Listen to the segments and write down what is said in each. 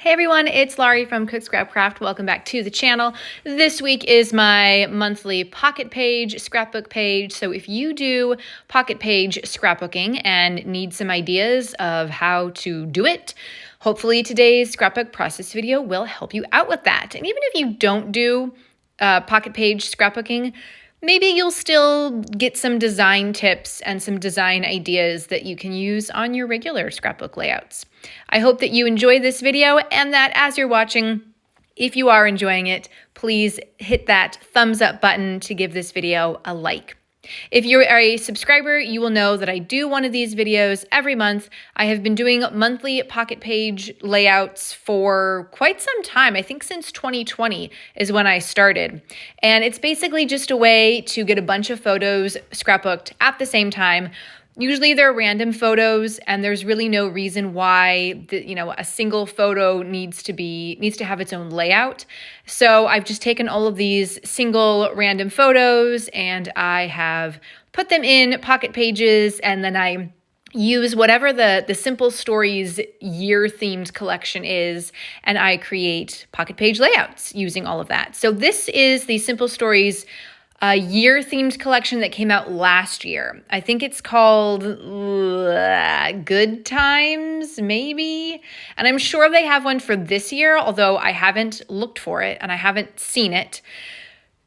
Hey everyone, it's Laurie from Cook Scrap Craft. Welcome back to the channel. This week is my monthly pocket page, scrapbook page. So if you do pocket page scrapbooking and need some ideas of how to do it, hopefully today's scrapbook process video will help you out with that. And even if you don't do pocket page scrapbooking, maybe you'll still get some design tips and some design ideas that you can use on your regular scrapbook layouts. I hope that you enjoy this video and that as you're watching, if you are enjoying it, please hit that thumbs up button to give this video a like. If you're a subscriber, you will know that I do one of these videos every month. I have been doing monthly pocket page layouts for quite some time. I think since 2020 is when I started. And it's basically just a way to get a bunch of photos scrapbooked at the same time. Usually they're random photos and there's really no reason why a single photo needs to have its own layout. So I've just taken all of these single random photos and I have put them in pocket pages, and then I use whatever the Simple Stories year themed collection is, and I create pocket page layouts using all of that. So this is the Simple Stories year-themed collection that came out last year. I think it's called Good Times, maybe? And I'm sure they have one for this year, although I haven't looked for it and I haven't seen it.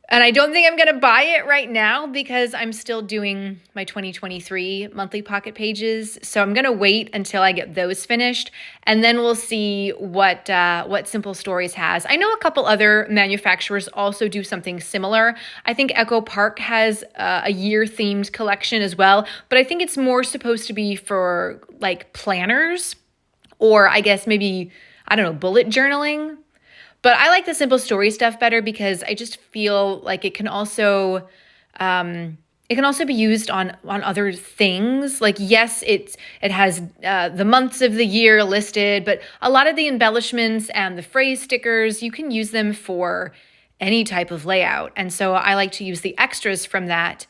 And I don't think I'm going to buy it right now because I'm still doing my 2023 monthly pocket pages. So I'm going to wait until I get those finished, and then we'll see what Simple Stories has. I know a couple other manufacturers also do something similar. I think Echo Park has a year-themed collection as well, but I think it's more supposed to be for like planners, or I guess maybe, I don't know, bullet journaling. But I like the Simple Story stuff better because I just feel like it can also be used on other things. Like, yes, it has the months of the year listed, but a lot of the embellishments and the phrase stickers, you can use them for any type of layout. And so I like to use the extras from that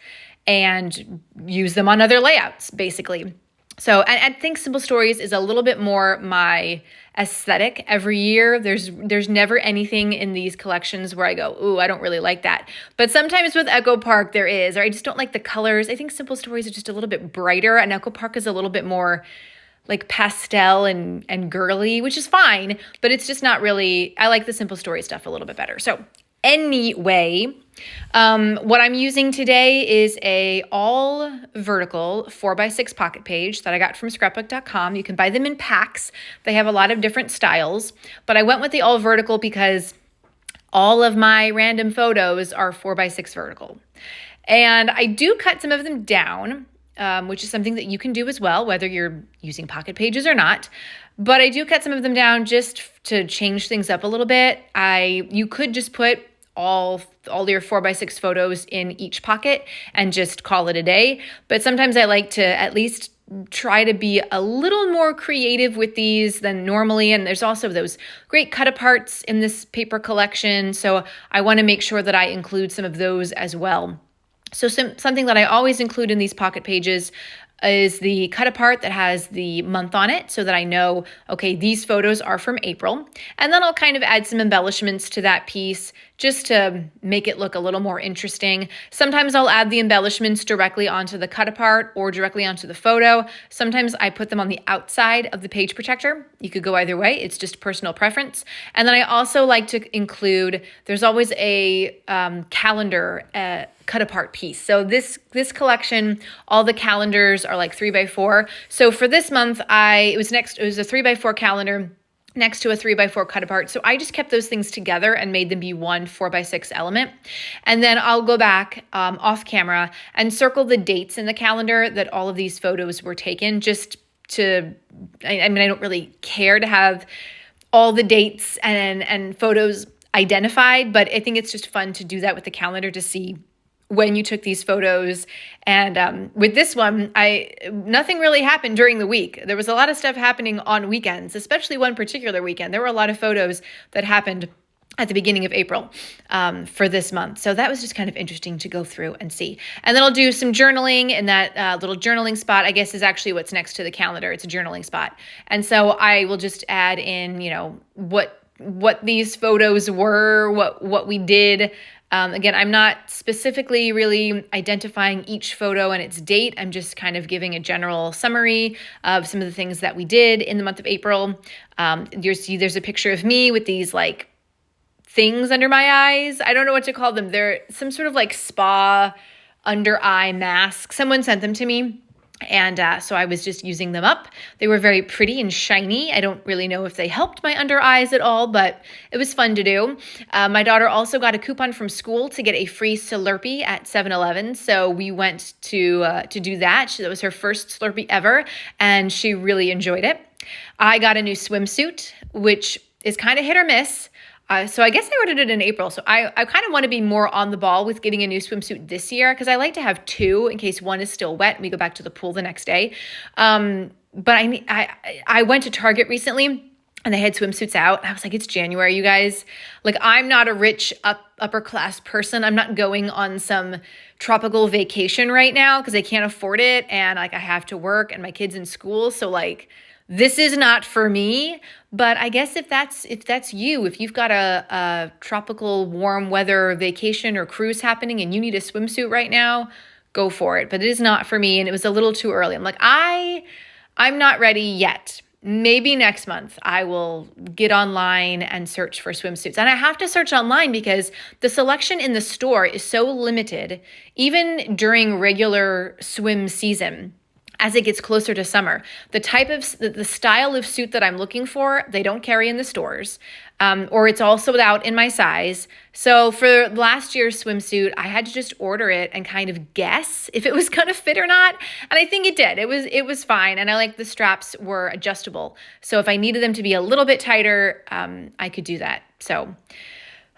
and use them on other layouts, basically. So I think Simple Stories is a little bit more my aesthetic every year. There's never anything in these collections where I go, ooh, I don't really like that. But sometimes with Echo Park there is, or I just don't like the colors. I think Simple Stories are just a little bit brighter, and Echo Park is a little bit more like pastel and girly, which is fine, but it's just not really, I like the Simple Story stuff a little bit better. So anyway, what I'm using today is a all vertical 4x6 pocket page that I got from scrapbook.com. You can buy them in packs. They have a lot of different styles, but I went with the all vertical because all of my random photos are 4x6 vertical. And I do cut some of them down, which is something that you can do as well, whether you're using pocket pages or not. But I do cut some of them down just to change things up a little bit. You could just put all your 4x6 photos in each pocket and just call it a day. But sometimes I like to at least try to be a little more creative with these than normally. And there's also those great cut aparts in this paper collection. So I want to make sure that I include some of those as well. So something that I always include in these pocket pages is the cut apart that has the month on it, so that I know, okay, these photos are from April. And then I'll kind of add some embellishments to that piece just to make it look a little more interesting. Sometimes I'll add the embellishments directly onto the cut apart or directly onto the photo. Sometimes I put them on the outside of the page protector. You could go either way. It's just personal preference. And then I also like to include, there's always a calendar cut apart piece. So this collection, all the calendars are like 3x4. So for this month, it was a 3x4 calendar next to a 3x4 cut apart. So I just kept those things together and made them be one 4x6 element. And then I'll go back off camera and circle the dates in the calendar that all of these photos were taken, just to, I don't really care to have all the dates and photos identified, but I think it's just fun to do that with the calendar to see when you took these photos. And with this one, nothing really happened during the week. There was a lot of stuff happening on weekends, especially one particular weekend. There were a lot of photos that happened at the beginning of April for this month. So that was just kind of interesting to go through and see. And then I'll do some journaling, and that little journaling spot, I guess, is actually what's next to the calendar. It's a journaling spot. And so I will just add in, what these photos were, what we did. Again, I'm not specifically really identifying each photo and its date. I'm just kind of giving a general summary of some of the things that we did in the month of April. There's a picture of me with these like things under my eyes. I don't know what to call them. They're some sort of like spa under eye mask. Someone sent them to me. And so I was just using them up. They were very pretty and shiny. I don't really know if they helped my under eyes at all, but it was fun to do. My daughter also got a coupon from school to get a free Slurpee at 7-Eleven. So we went to do that. That was her first Slurpee ever, and she really enjoyed it. I got a new swimsuit, which is kind of hit or miss. So I guess I ordered it in April. So I kind of want to be more on the ball with getting a new swimsuit this year, because I like to have two in case one is still wet and we go back to the pool the next day. But I went to Target recently and they had swimsuits out. I was like, it's January, you guys. Like, I'm not a rich upper class person. I'm not going on some tropical vacation right now because I can't afford it. And like, I have to work and my kid's in school. So like, this is not for me. But I guess if that's you, if you've got a tropical warm weather vacation or cruise happening and you need a swimsuit right now, go for it. But it is not for me, and it was a little too early. I'm like, I'm not ready yet. Maybe next month I will get online and search for swimsuits. And I have to search online because the selection in the store is so limited, even during regular swim season. As it gets closer to summer, the style of suit that I'm looking for, they don't carry in the stores, or it's all sold out in my size. So for last year's swimsuit, I had to just order it and kind of guess if it was going to fit or not. And I think it did. It was fine. And I like the straps were adjustable. So if I needed them to be a little bit tighter, I could do that. So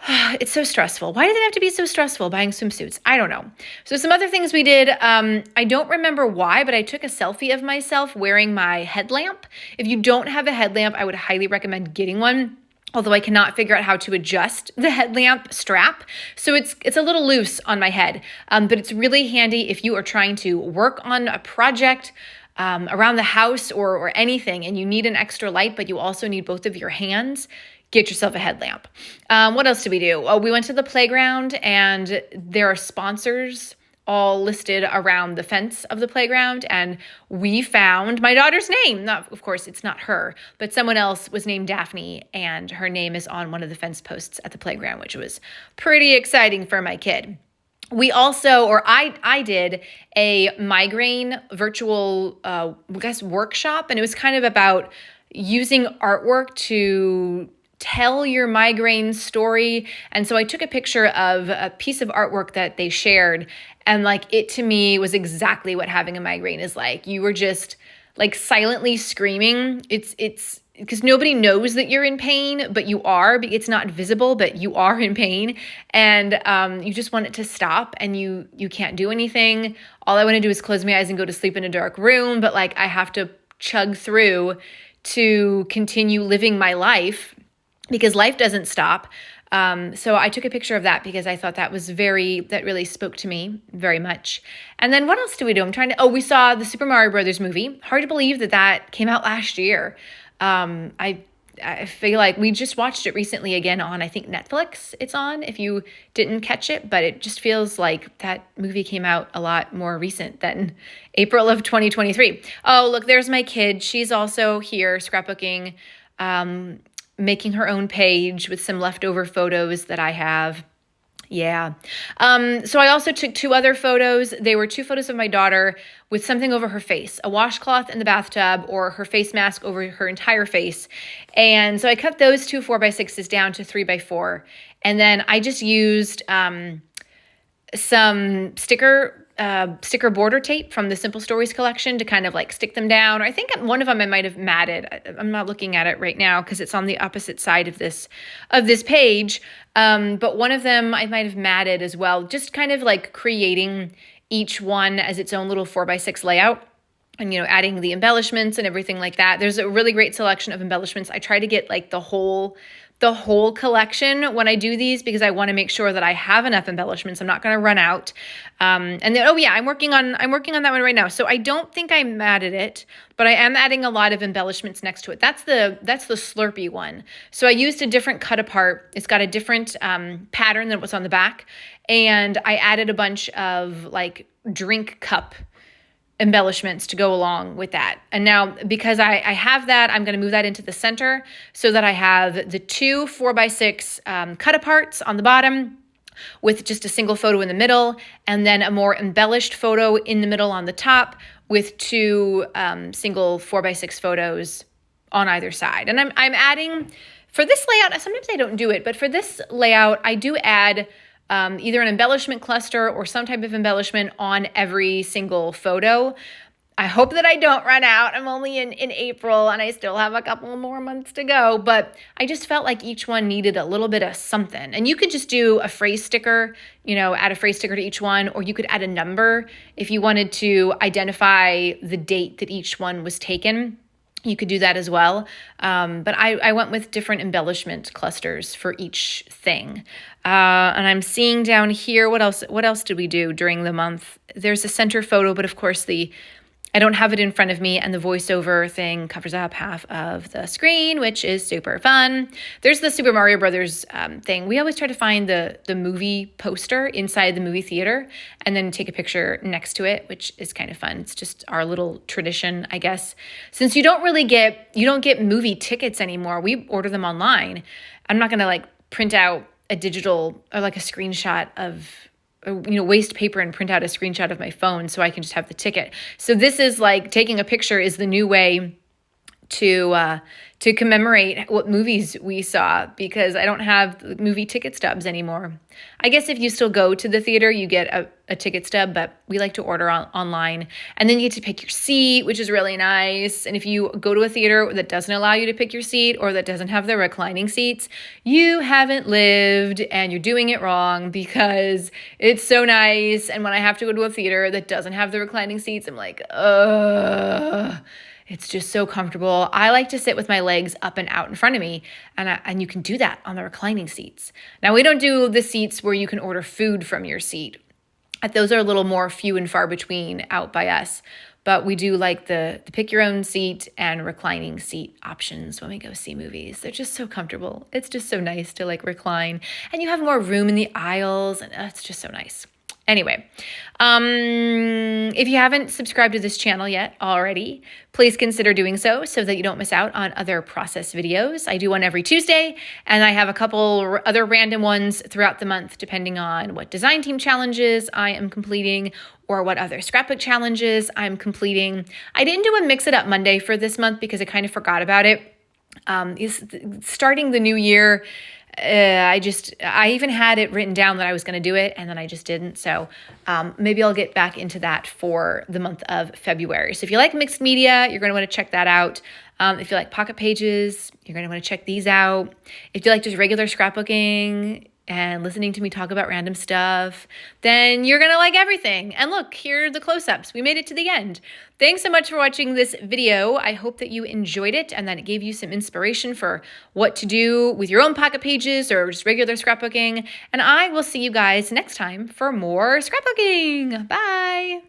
it's so stressful. Why does it have to be so stressful buying swimsuits? I don't know. So some other things we did, I don't remember why, but I took a selfie of myself wearing my headlamp. If you don't have a headlamp, I would highly recommend getting one. Although I cannot figure out how to adjust the headlamp strap. So it's a little loose on my head, but it's really handy if you are trying to work on a project around the house or anything, and you need an extra light, but you also need both of your hands. Get yourself a headlamp. What else did we do? We went to the playground, and there are sponsors all listed around the fence of the playground, and we found my daughter's name. Of course, it's not her, but someone else was named Daphne, and her name is on one of the fence posts at the playground, which was pretty exciting for my kid. We also, I did a migraine virtual, workshop, and it was kind of about using artwork to tell your migraine story. And so I took a picture of a piece of artwork that they shared, and like, it to me was exactly what having a migraine is like. You were just like silently screaming. It's because nobody knows that you're in pain, but you are. It's not visible, but you are in pain, and you just want it to stop, and you can't do anything. All I want to do is close my eyes and go to sleep in a dark room, but like, I have to chug through to continue living my life, because life doesn't stop. So I took a picture of that because I thought that really spoke to me very much. And then what else did we do? We saw the Super Mario Brothers movie. Hard to believe that came out last year. I feel like we just watched it recently again on, I think, Netflix it's on, if you didn't catch it, but it just feels like that movie came out a lot more recent than April of 2023. Oh, look, there's my kid. She's also here scrapbooking, making her own page with some leftover photos that I have. Yeah. So I also took two other photos. They were two photos of my daughter with something over her face, a washcloth in the bathtub or her face mask over her entire face. And so I cut those two 4x6s down to 3x4. And then I just used some sticker border tape from the Simple Stories collection to kind of like stick them down. Or I think one of them I might have matted. I'm not looking at it right now because it's on the opposite side of this page. But one of them I might have matted as well, just kind of like creating each one as its own little 4x6 layout. And, adding the embellishments and everything like that. There's a really great selection of embellishments. I try to get like the whole the whole collection when I do these because I want to make sure that I have enough embellishments. I'm not going to run out. And then, oh yeah, I'm working on that one right now. So I don't think I'm mad at it, but I am adding a lot of embellishments next to it. That's the Slurpee one. So I used a different cut apart. It's got a different pattern than what's on the back. And I added a bunch of like drink cup embellishments to go along with that. And now because I have that, I'm going to move that into the center so that I have the two 4x6 cut aparts on the bottom with just a single photo in the middle, and then a more embellished photo in the middle on the top with two single 4x6 photos on either side. And I'm adding, for this layout, sometimes I don't do it, but for this layout, I do add either an embellishment cluster or some type of embellishment on every single photo. I hope that I don't run out. I'm only in April and I still have a couple more months to go, but I just felt like each one needed a little bit of something. And you could just do a phrase sticker, add a phrase sticker to each one, or you could add a number if you wanted to identify the date that each one was taken. You could do that as well. But I went with different embellishment clusters for each thing. And I'm seeing down here, what else did we do during the month? There's a center photo, but of course I don't have it in front of me, and the voiceover thing covers up half of the screen, which is super fun. There's the Super Mario Brothers thing. We always try to find the movie poster inside the movie theater and then take a picture next to it, which is kind of fun. It's just our little tradition, I guess. Since you don't get movie tickets anymore, we order them online. I'm not going to like print out a digital or like a screenshot of waste paper and print out a screenshot of my phone so I can just have the ticket. So this is like taking a picture is the new way to commemorate what movies we saw, because I don't have movie ticket stubs anymore. I guess if you still go to the theater, you get a ticket stub, but we like to order online. And then you get to pick your seat, which is really nice. And if you go to a theater that doesn't allow you to pick your seat or that doesn't have the reclining seats, you haven't lived and you're doing it wrong, because it's so nice. And when I have to go to a theater that doesn't have the reclining seats, I'm like, ugh. It's just so comfortable. I like to sit with my legs up and out in front of me, and you can do that on the reclining seats. Now, we don't do the seats where you can order food from your seat. Those are a little more few and far between out by us, but we do like the pick your own seat and reclining seat options when we go see movies. They're just so comfortable. It's just so nice to like recline, and you have more room in the aisles, and it's just so nice. Anyway, if you haven't subscribed to this channel yet already, please consider doing so that you don't miss out on other process videos. I do one every Tuesday, and I have a couple other random ones throughout the month, depending on what design team challenges I am completing or what other scrapbook challenges I'm completing. I didn't do a Mix It Up Monday for this month because I kind of forgot about it. Starting the new year, I even had it written down that I was going to do it, and then I just didn't. So maybe I'll get back into that for the month of February. So if you like mixed media, you're going to want to check that out. If you like pocket pages, you're going to want to check these out. If you like just regular scrapbooking and listening to me talk about random stuff, then you're going to like everything. And look, here are the close-ups. We made it to the end. Thanks so much for watching this video. I hope that you enjoyed it and that it gave you some inspiration for what to do with your own pocket pages or just regular scrapbooking. And I will see you guys next time for more scrapbooking. Bye.